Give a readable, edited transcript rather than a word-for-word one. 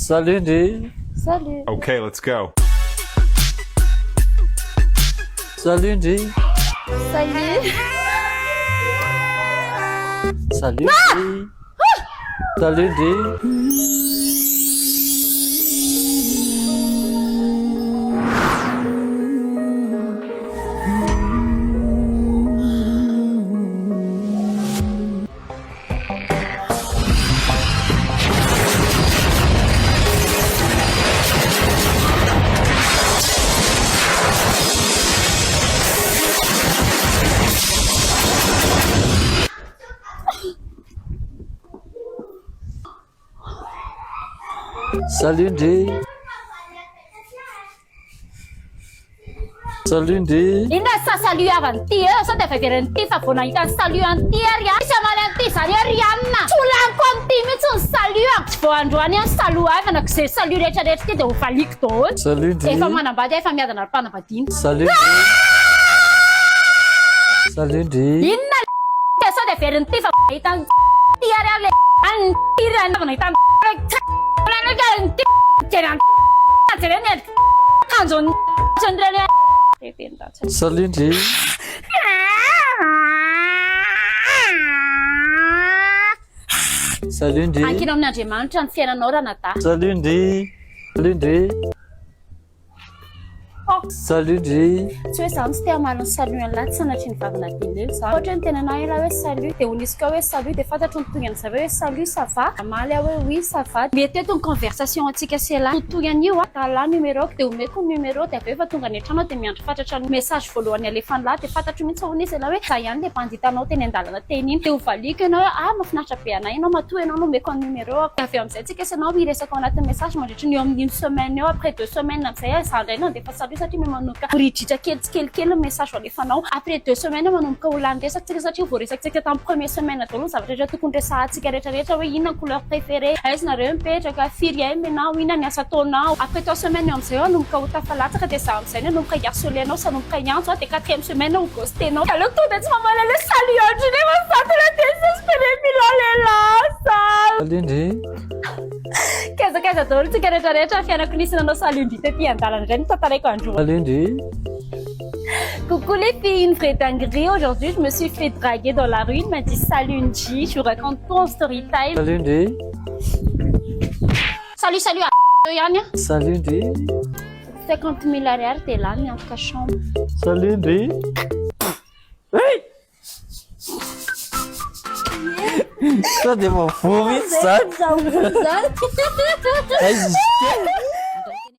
Salut Ndri. Salut. Okay, let's go. Salut Ndri. Salut. Salut Ndri. Salut Ndri. Salut Ndri. Salut Ndri. Inda sa salut avanti, sa te fai veramente fa fona ita salut antiria. Siamo avanti salut rianna. Sulla conti mi son salut. Fo androani an salut avana kse salut recha recha te do falik to. Salut Ndri. Efa manambady efa miadana arpanambadiny. Salut Ndri. Salut Ndri. Inna sa te veramente fa ita tiare ale antira na ita. Salut Ndri. Salut Ndri. Ankina amin'Andriamanitra ny fiainanao raha nata. Salut Ndri. Salut Ndri. Salut Ndri. Tsy hoe zaho tsy tea maliny salut an'lahy tsy sanatry ny vavina tele za. Ohatra ny tena nahy raha hoe salut dia honisy ka hoe salut dia fantatro ny tonga an'izareo hoe salut ça va. Amaly aho hoe oui ça va. Mety eto ny conversation antsika sy lahy. Totoy an'io tala numéro dia omeko ny numéro dia avy eo efa tonga any an-trano dia miandry fatratra ny message voalohany alefan'ny lahy dia fantatro mihitsy honisy lahy hoe za ihany le mpanditanao teny an-dalana teny iny dia ho valiko ianao hoe mahafinaritra be anay ianao matoa ianao no omeko ny numéro. Avy eo amin'izay tsika sy ianao miresaka ao anatin'ny message mandritra ny eo amin'ny 1 semaine eo après 2 semaines amin'izay za indray ianao dia efa salut satria manomboka ridritra kelikely ny message alefanao après 2 semaines manomboka olany resaka satria vao resakitsika tamin'ny première semaine daholo ny zavatra rehetra tokony resahantsika rehetrarehetra hoe inona couleur préférée aiza nareo mipetraka firy aimy ianao inona ny asa taonao après 3 semaines eo amin'izay manomboka ho tafalatsaka dia za amin'izay manomboka hiarsolenao sa manomboka hiantso dia 4e semaine ho gostenao aleo tonga tsy mamala le salut andry nefa satona désespéré milalelasa Salut Ndri. Kaiza daholo tsika rehetrarehetra fianako nisy nanao salut ndry tetỳ an-dalana indray ny tantaraiko androa. Salut Ndri. Coucou les filles, une vraie dinguerie. Aujourd'hui, je me suis fait draguer dans la rue. Il m'a dit salut Ndji, je vous raconte ton story time. Salut Ndri. Salut Yania. Salut Ndri. 50 000 arrière, t'es là, mais en tout cas chambre. Salut Ndri. Hey! Ça devo fumare, sai? Ciao, Esiste.